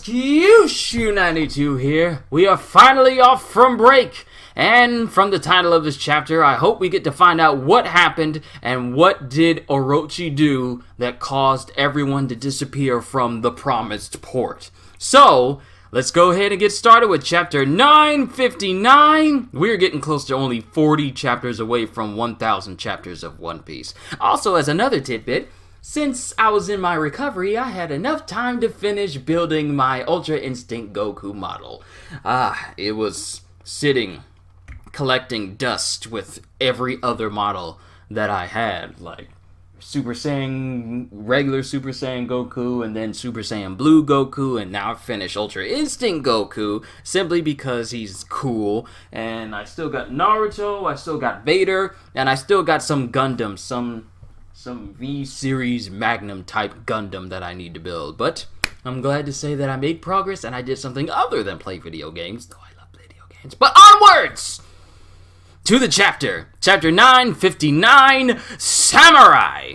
Kyushu92 here. We are finally off from break. And from the title of this chapter, I hope we get to find out what happened and what did Orochi do that caused everyone to disappear from the promised port. So, let's go ahead and get started with chapter 959. We're getting close to only 40 chapters away from 1,000 chapters of One Piece. Also, as another tidbit, since I was in my recovery, I had enough time to finish building my Ultra Instinct Goku model. It was sitting, collecting dust with every other model that I had, like Super Saiyan, regular Super Saiyan Goku, and then Super Saiyan Blue Goku, and now I finished Ultra Instinct Goku, simply because he's cool, and I still got Naruto, I still got Vader, and I still got some Gundam, some V-Series Magnum type Gundam that I need to build. But I'm glad to say that I made progress and I did something other than play video games, though I love video games. But onwards to the chapter. Chapter 959, Samurai.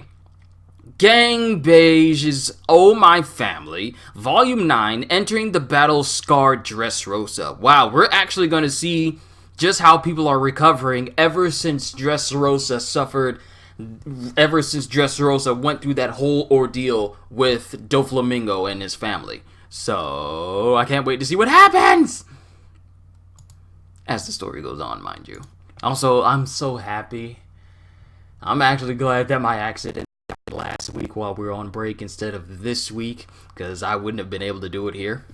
Gang Beige's Oh My Family, Volume 9, entering the battle-scarred Dressrosa. Wow, we're actually going to see just how people are recovering ever since Dressrosa went through that whole ordeal with Doflamingo and his family. So, I can't wait to see what happens! As the story goes on, mind you. Also, I'm so happy. I'm actually glad that my accident happened last week while we were on break instead of this week, because I wouldn't have been able to do it here.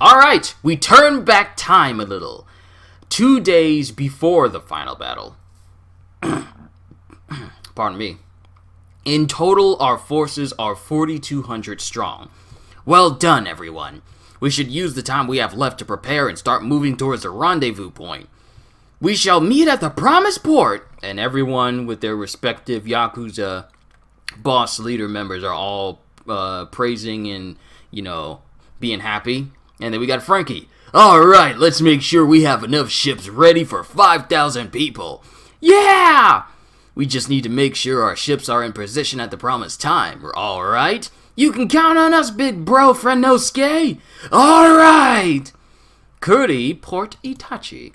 Alright, we turn back time a little. 2 days before the final battle. Pardon me. In total, our forces are 4,200 strong. Well done, everyone. We should use the time we have left to prepare and start moving towards the rendezvous point. We shall meet at the promised port. And everyone with their respective Yakuza boss leader members are all praising and, being happy. And then we got Frankie. Alright, let's make sure we have enough ships ready for 5,000 people. Yeah! We just need to make sure our ships are in position at the promised time. We're alright? You can count on us, big bro, Friendosuke. Alright! Kuri, Port Itachi.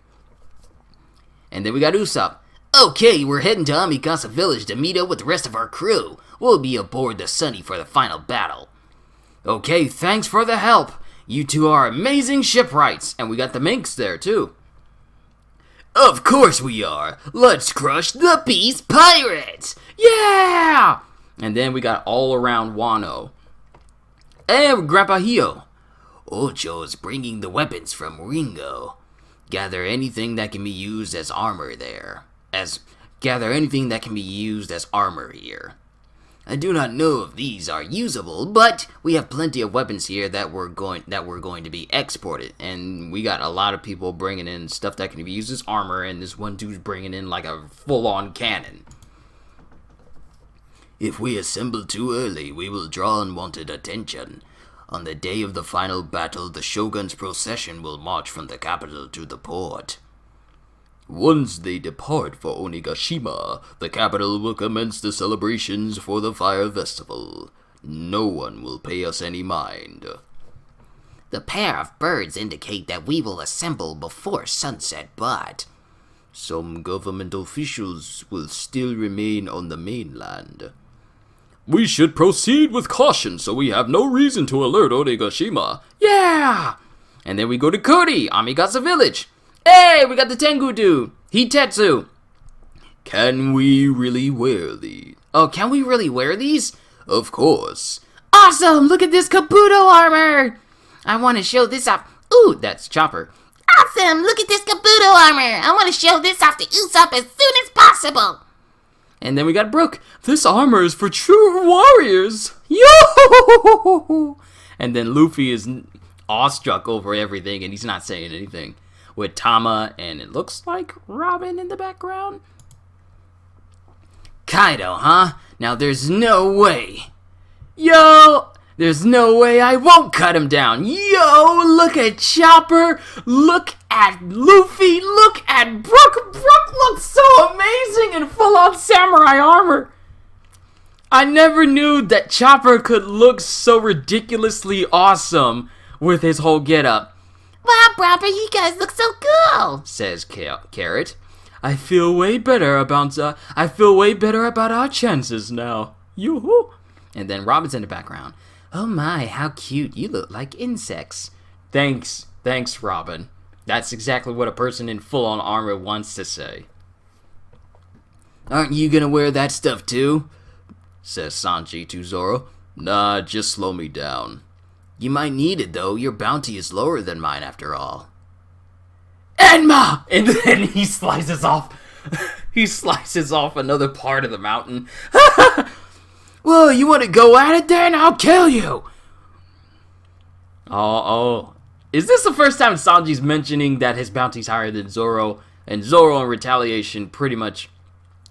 And then we got Usopp. Okay, we're heading to Amikasa Village to meet up with the rest of our crew. We'll be aboard the Sunny for the final battle. Okay, thanks for the help. You two are amazing shipwrights. And we got the Minks there, too. Of course we are. Let's crush the Beast Pirates. Yeah! And then we got all around Wano. And Grandpa Hio. Ocho's bringing the weapons from Ringo. Gather anything that can be used as armor there. Gather anything that can be used as armor here. I do not know if these are usable, but we have plenty of weapons here that we're going to be exported, and we got a lot of people bringing in stuff that can be used as armor, and this one dude's bringing in like a full-on cannon. If we assemble too early, we will draw unwanted attention. On the day of the final battle, the Shogun's procession will march from the capital to the port. Once they depart for Onigashima, the capital will commence the celebrations for the Fire Festival. No one will pay us any mind. The pair of birds indicate that we will assemble before sunset, but some government officials will still remain on the mainland. We should proceed with caution so we have no reason to alert Onigashima. Yeah! And then we go to Kuri, Amikasa Village. Hey, we got the Tengu dude, Hitetsu. Can we really wear these? Oh, can we really wear these? Of course. Awesome, look at this Kabuto armor. I want to show this off. Ooh, that's Chopper. Awesome, look at this Kabuto armor. I want to show this off to Usopp as soon as possible. And then we got Brook. This armor is for true warriors. Yo! And then Luffy is awestruck over everything and he's not saying anything. With Tama, and it looks like Robin in the background. Kaido, huh? Now there's no way. Yo! There's no way I won't cut him down. Yo! Look at Chopper. Look at Luffy. Look at Brook. Brook looks so amazing in full-on samurai armor. I never knew that Chopper could look so ridiculously awesome with his whole getup. Wow, Bromper, you guys look so cool, says Carrot. I feel way better about our chances now. Yoo-hoo. And then Robin's in the background. Oh my, how cute. You look like insects. Thanks, Robin. That's exactly what a person in full-on armor wants to say. Aren't you gonna wear that stuff too? Says Sanji to Zoro. Nah, just slow me down. You might need it though, your bounty is lower than mine after all. Enma! And then he slices off another part of the mountain. Well, you want to go at it then? I'll kill you! Oh. Is this the first time Sanji's mentioning that his bounty's higher than Zoro? And Zoro, in retaliation, pretty much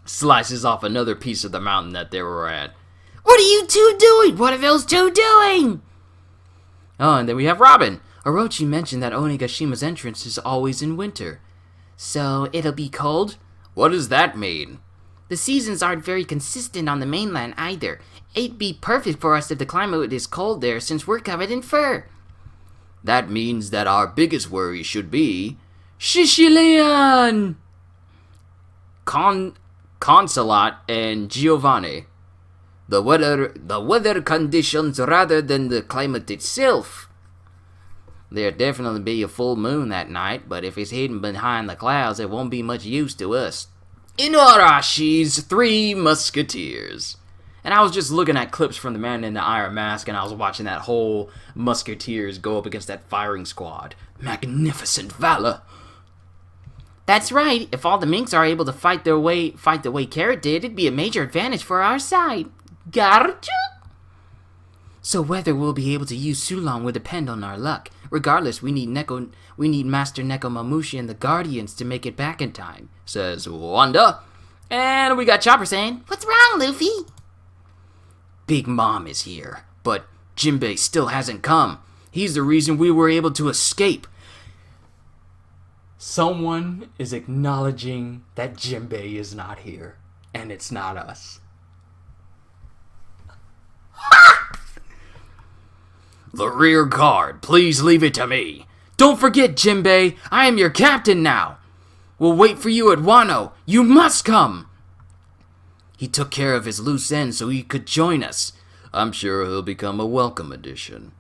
slices off another piece of the mountain that they were at. What are you two doing? What are those two doing? Oh, and then we have Robin. Orochi mentioned that Onigashima's entrance is always in winter. So, it'll be cold? What does that mean? The seasons aren't very consistent on the mainland either. It'd be perfect for us if the climate is cold there since we're covered in fur. That means that our biggest worry should be Shishilian! Consulate and Giovanni. The weather conditions rather than the climate itself. There'll definitely be a full moon that night, but if it's hidden behind the clouds, it won't be much use to us. Inuarashi's Three Musketeers. And I was just looking at clips from the Man in the Iron Mask, and I was watching that whole Musketeers go up against that firing squad. Magnificent valor. That's right. If all the minks are able to fight the way Carrot did, it'd be a major advantage for our side. Gotcha? So whether we'll be able to use Sulong will depend on our luck. Regardless, we need Master Nekomamushi and the Guardians to make it back in time, says Wanda. And we got Chopper saying, "What's wrong, Luffy?" Big Mom is here, but Jinbei still hasn't come. He's the reason we were able to escape. Someone is acknowledging that Jinbei is not here, and it's not us. The rear guard, please leave it to me. Don't forget, Jinbei, I am your captain now. We'll wait for you at Wano. You must come. He took care of his loose ends so he could join us. I'm sure he'll become a welcome addition.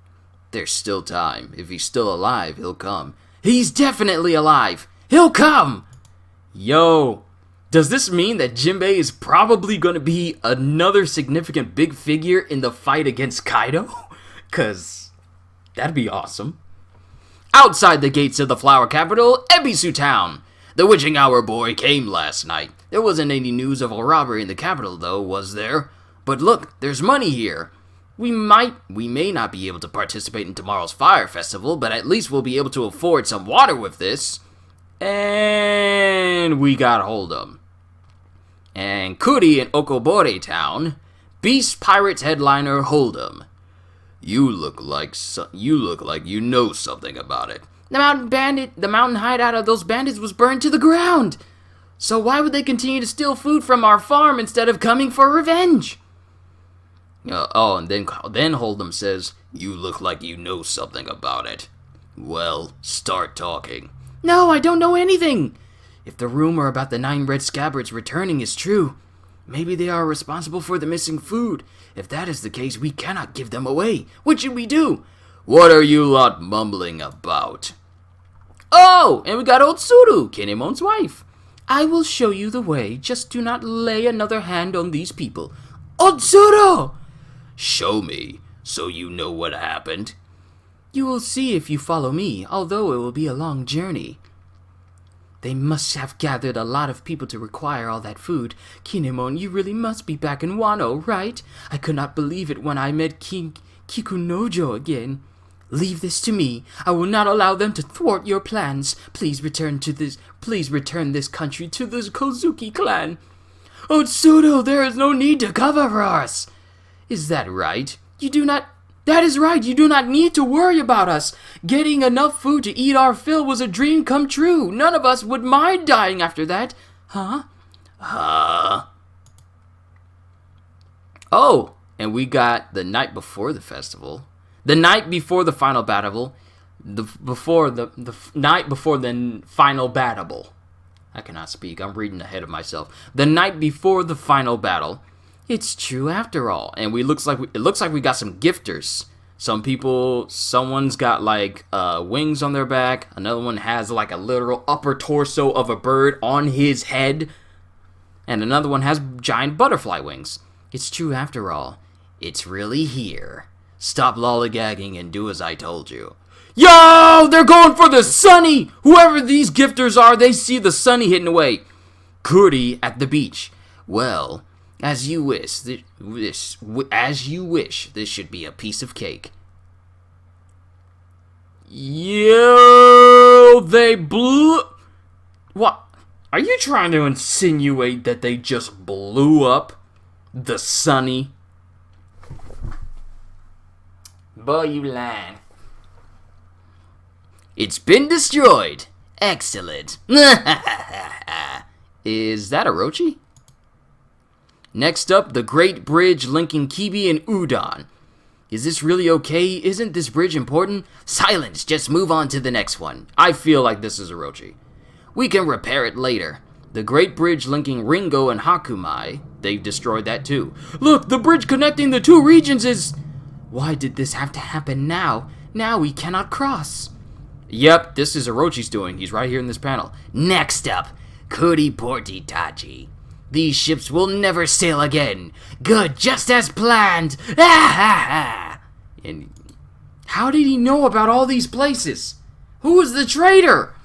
There's still time. If he's still alive, he'll come. He's definitely alive. He'll come. Yo, does this mean that Jinbei is probably going to be another significant big figure in the fight against Kaido? Because that'd be awesome. Outside the gates of the flower capital, Ebisu Town. The witching hour boy came last night. There wasn't any news of a robbery in the capital, though, was there? But look, there's money here. We may not be able to participate in tomorrow's fire festival, but at least we'll be able to afford some water with this. And we got Hold'em. And Kuri in Okobore Town, Beast Pirates headliner Hold'em. You look like you know something about it. The mountain hideout of those bandits was burned to the ground. So why would they continue to steal food from our farm instead of coming for revenge? And then Hold'em says, you look like you know something about it. Well, start talking. No, I don't know anything. If the rumor about the 9 red scabbards returning is true, maybe they are responsible for the missing food. If that is the case, we cannot give them away. What should we do? What are you lot mumbling about? Oh, and we got Otsuru, Kinemon's wife. I will show you the way. Just do not lay another hand on these people. Otsuru! Show me, so you know what happened. You will see if you follow me, although it will be a long journey. They must have gathered a lot of people to require all that food. Kinemon, you really must be back in Wano, right? I could not believe it when I met Kikunojo again. Leave this to me. I will not allow them to thwart your plans. Please return this country to the Kozuki clan. Otsuru, there is no need to cover for us. Is that right? That is right. You do not need to worry about us. Getting enough food to eat our fill was a dream come true. None of us would mind dying after that. Huh? Oh, and we got the night before the festival. The night before the final battle, the night before the final battle. I cannot speak. I'm reading ahead of myself. The night before the final battle. It's true after all. And it looks like we got some gifters. Someone's got like wings on their back. Another one has like a literal upper torso of a bird on his head. And another one has giant butterfly wings. It's true after all. It's really here. Stop lollygagging and do as I told you. Yo! They're going for the Sunny! Whoever these gifters are, they see the Sunny hitting away. Cootie at the beach. Well, as you wish. This should be a piece of cake. Yo! They blew... What? Are you trying to insinuate that they just blew up the Sunny? Boy, you lying. It's been destroyed. Excellent. Is that Orochi? Next up, the Great Bridge linking Kibi and Udon. Is this really okay? Isn't this bridge important? Silence, just move on to the next one. I feel like this is Orochi. We can repair it later. The Great Bridge linking Ringo and Hakumai. They've destroyed that too. Look, the bridge connecting the two regions is... Why did this have to happen now? Now we cannot cross. Yep, this is Orochi's doing. He's right here in this panel. Next up, Kuri Port Itachi. These ships will never sail again. Good, just as planned. And how did he know about all these places? Who was the traitor?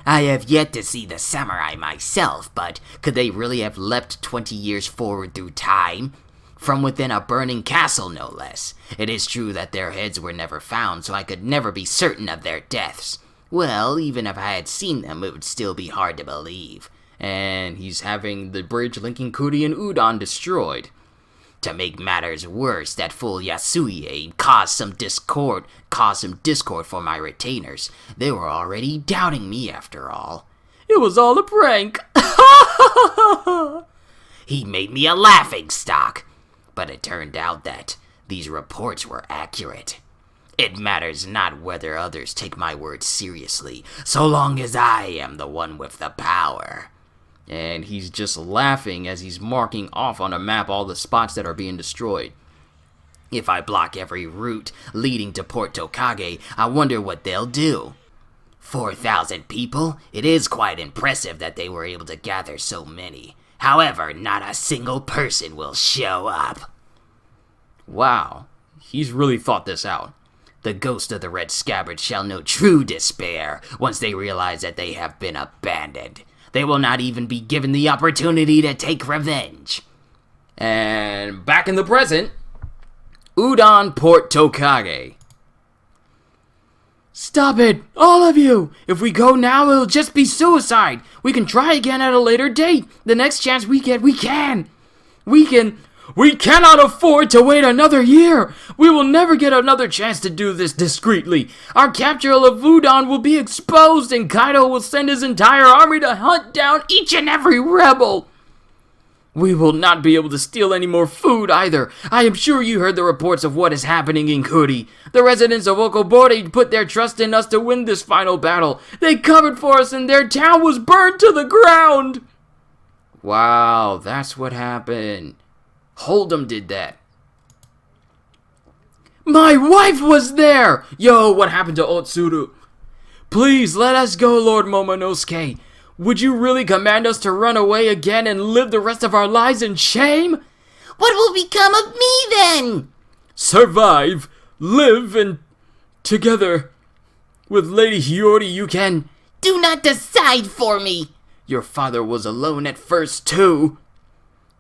I have yet to see the samurai myself, but could they really have leapt 20 years forward through time? From within a burning castle, no less. It is true that their heads were never found, so I could never be certain of their deaths. Well, even if I had seen them, it would still be hard to believe. And he's having the bridge linking Kuri and Udon destroyed. To make matters worse, that fool Yasuie caused some discord for my retainers. They were already doubting me after all. It was all a prank. He made me a laughingstock. But it turned out that these reports were accurate. It matters not whether others take my words seriously, so long as I am the one with the power. And he's just laughing as he's marking off on a map all the spots that are being destroyed. If I block every route leading to Port Tokage, I wonder what they'll do. 4,000 people? It is quite impressive that they were able to gather so many. However, not a single person will show up. Wow, he's really thought this out. The ghost of the Red Scabbard shall know true despair once they realize that they have been abandoned. They will not even be given the opportunity to take revenge. And back in the present, Udon Port Tokage. Stop it, all of you! If we go now, it'll just be suicide. We can try again at a later date. The next chance we get, we can. We cannot afford to wait another year. We will never get another chance to do this discreetly. Our capture of Udon will be exposed, and Kaido will send his entire army to hunt down each and every rebel. We will not be able to steal any more food either. I am sure you heard the reports of what is happening in Kuri. The residents of Okobore put their trust in us to win this final battle. They covered for us and their town was burned to the ground. Wow, that's what happened. Hold'em did that. My wife was there! Yo, what happened to Otsuru? Please, let us go, Lord Momonosuke. Would you really command us to run away again and live the rest of our lives in shame? What will become of me then? Survive, live, and together with Lady Hiyori you can... Do not decide for me. Your father was alone at first too.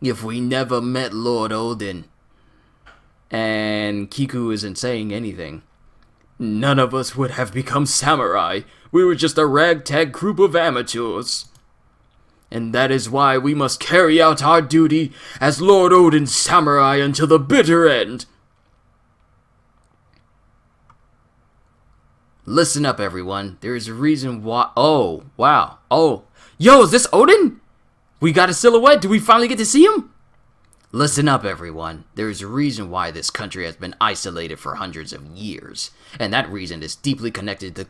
If we never met Lord Oden... And Kiku isn't saying anything. None of us would have become samurai. We were just a ragtag group of amateurs. And that is why we must carry out our duty as Lord Oden's samurai until the bitter end. Listen up, everyone. There is a reason why... Oh, wow. Oh. Yo, is this Oden? We got a silhouette. Do we finally get to see him? Listen up, everyone. There is a reason why this country has been isolated for hundreds of years, and that reason is deeply connected to the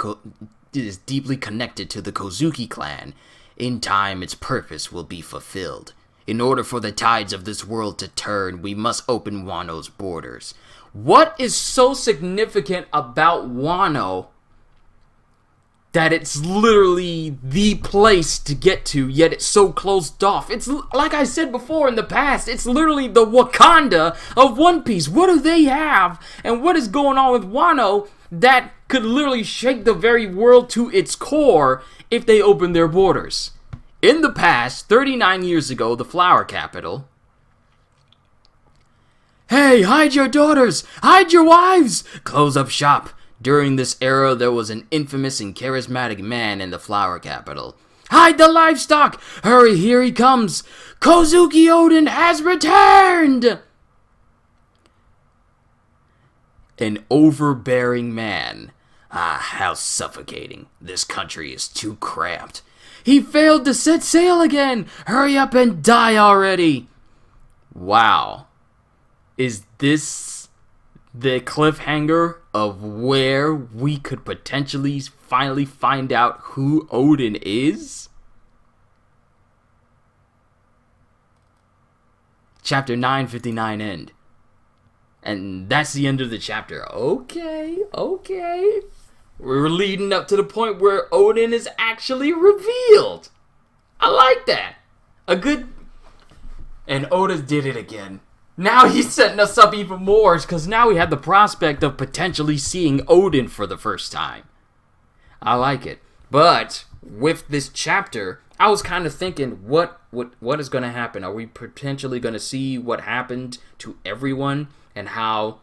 Kozuki clan. In time, its purpose will be fulfilled. In order for the tides of this world to turn, we must open Wano's borders. What is so significant about Wano that it's literally the place to get to, yet it's so closed off? It's like I said before in the past, it's literally the Wakanda of One Piece. What do they have? And what is going on with Wano that could literally shake the very world to its core if they open their borders? In the past, 39 years ago, the Flower Capital... Hey, hide your daughters! Hide your wives! Close up shop! During this era, there was an infamous and charismatic man in the Flower Capital. Hide the livestock! Hurry, here he comes! Kozuki Oden has returned! An overbearing man. Ah, how suffocating. This country is too cramped. He failed to set sail again! Hurry up and die already! Wow. Is this the cliffhanger of where we could potentially finally find out who Oden is? Chapter 959 end. And that's the end of the chapter. Okay. We're leading up to the point where Oden is actually revealed. I like that. And Oda did it again. Now he's setting us up even more, because now we have the prospect of potentially seeing Oden for the first time. I like it. But with this chapter, I was kind of thinking, what is going to happen? Are we potentially going to see what happened to everyone and how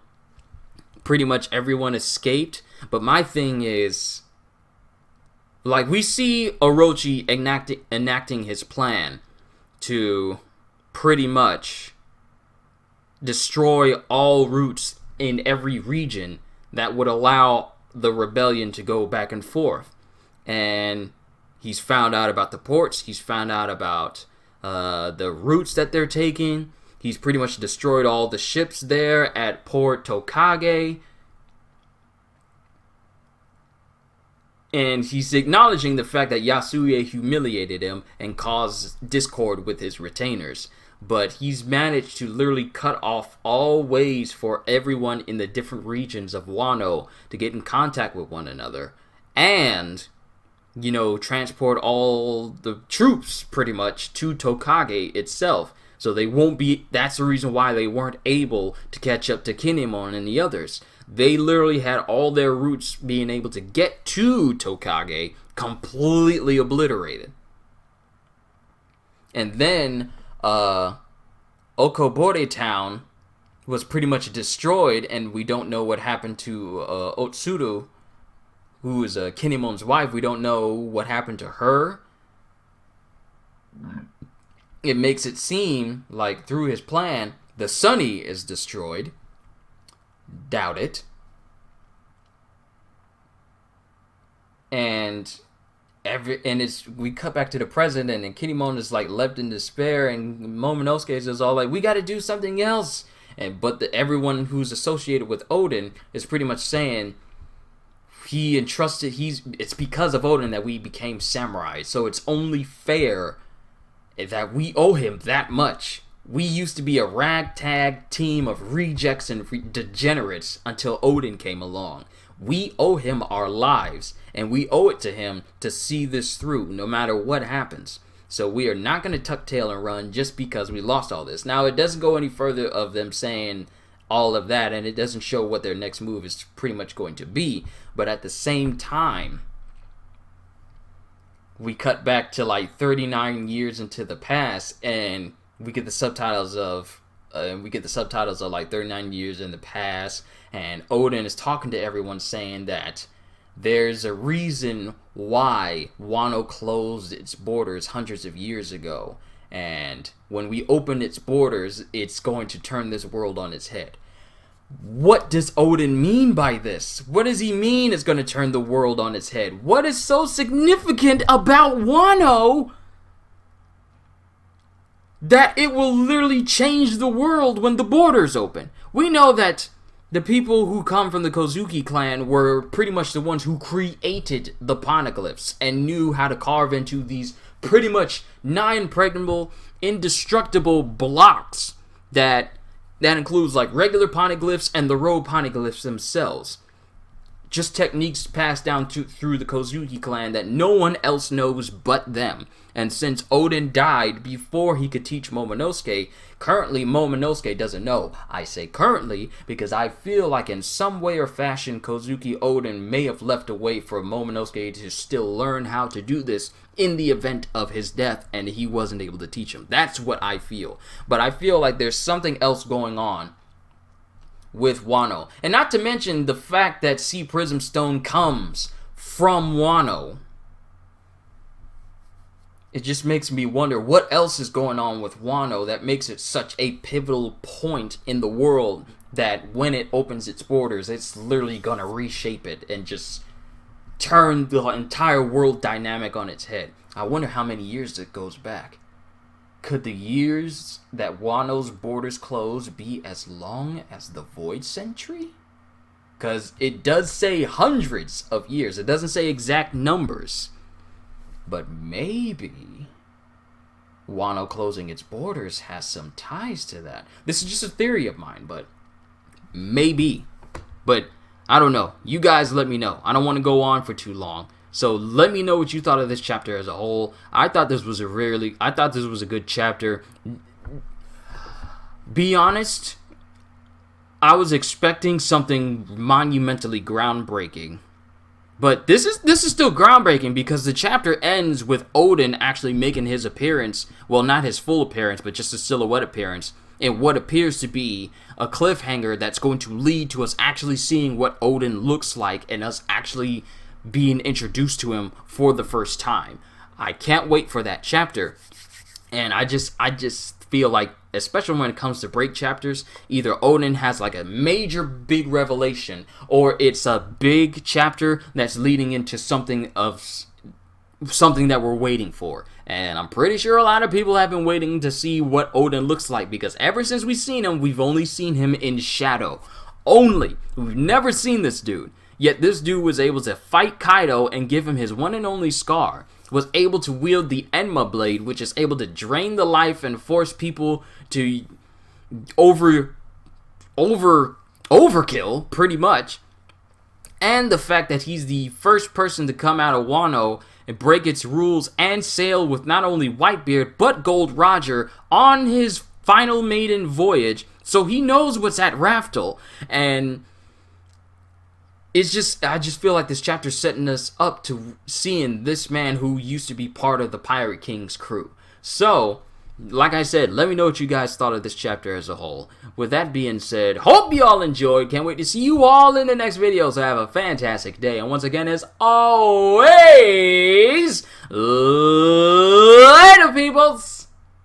pretty much everyone escaped? But my thing is, like, we see Orochi enacting his plan to pretty much destroy all routes in every region that would allow the rebellion to go back and forth. And he's found out about the ports. He's found out about the routes that they're taking. He's pretty much destroyed all the ships there at Port Tokage. And he's acknowledging the fact that Yasuie humiliated him and caused discord with his retainers. But he's managed to literally cut off all ways for everyone in the different regions of Wano to get in contact with one another. And, transport all the troops pretty much to Tokage itself. So they won't be, that's the reason why they weren't able to catch up to Kinemon and the others. They literally had all their routes being able to get to Tokage completely obliterated. And then Okobore town was pretty much destroyed, and we don't know what happened to Otsuru, who is Kinemon's wife. We don't know what happened to her. It makes it seem like through his plan, the Sunny is destroyed. Doubt it. And we cut back to the present, and Kinemon is like left in despair, and Momonosuke is all like, we got to do something else. But everyone who's associated with Oden is pretty much saying it's because of Oden that we became samurai, so it's only fair that we owe him that much. We used to be a ragtag team of rejects and degenerates until Oden came along. We owe him our lives, and we owe it to him to see this through, no matter what happens. So we are not going to tuck tail and run just because we lost all this. Now, it doesn't go any further of them saying all of that, and it doesn't show what their next move is pretty much going to be. But at the same time, we cut back to like 39 years into the past, and we get the subtitles of like 39 years in the past, and Oden is talking to everyone saying that there's a reason why Wano closed its borders hundreds of years ago, and when we open its borders, it's going to turn this world on its head. What does Oden mean by this? What does he mean it's going to turn the world on its head? What is so significant about Wano that it will literally change the world when the borders open. We know that the people who come from the Kozuki clan were pretty much the ones who created the poneglyphs and knew how to carve into these pretty much non-impregnable, indestructible blocks that includes like regular poneglyphs and the road poneglyphs themselves. Just techniques passed down through the Kozuki clan that no one else knows but them. And since Oden died before he could teach Momonosuke, currently Momonosuke doesn't know. I say currently because I feel like in some way or fashion Kozuki Oden may have left a way for Momonosuke to still learn how to do this in the event of his death and he wasn't able to teach him. That's what I feel. But I feel like there's something else going on with Wano. And not to mention the fact that Sea Prism Stone comes from Wano. It just makes me wonder what else is going on with Wano that makes it such a pivotal point in the world that when it opens its borders, it's literally gonna reshape it and just turn the entire world dynamic on its head. I wonder how many years it goes back. Could the years that Wano's borders close be as long as the Void Century? Because it does say hundreds of years. It doesn't say exact numbers. But maybe Wano closing its borders has some ties to that. This is just a theory of mine, but maybe. But I don't know. You guys let me know. I don't want to go on for too long. So let me know what you thought of this chapter as a whole. I thought this was a good chapter. Be honest, I was expecting something monumentally groundbreaking. But this is still groundbreaking because the chapter ends with Oden actually making his appearance. Well, not his full appearance, but just a silhouette appearance in what appears to be a cliffhanger that's going to lead to us actually seeing what Oden looks like and us actually being introduced to him for the first time. I can't wait for that chapter. And I just feel like, especially when it comes to break chapters, either Oden has like a major big revelation or it's a big chapter that's leading into something that we're waiting for. And I'm pretty sure a lot of people have been waiting to see what Oden looks like because ever since we've seen him, we've only seen him in shadow. Only. We've never seen this dude. Yet this dude was able to fight Kaido and give him his one and only scar. Was able to wield the Enma blade, which is able to drain the life and force people to overkill, pretty much. And the fact that he's the first person to come out of Wano and break its rules and sail with not only Whitebeard, but Gold Roger on his final maiden voyage. So he knows what's at Raftel. And I just feel like this chapter's setting us up to seeing this man who used to be part of the Pirate King's crew. So, like I said, let me know what you guys thought of this chapter as a whole. With that being said, hope you all enjoyed. Can't wait to see you all in the next video. So have a fantastic day. And once again, as always, later, peoples.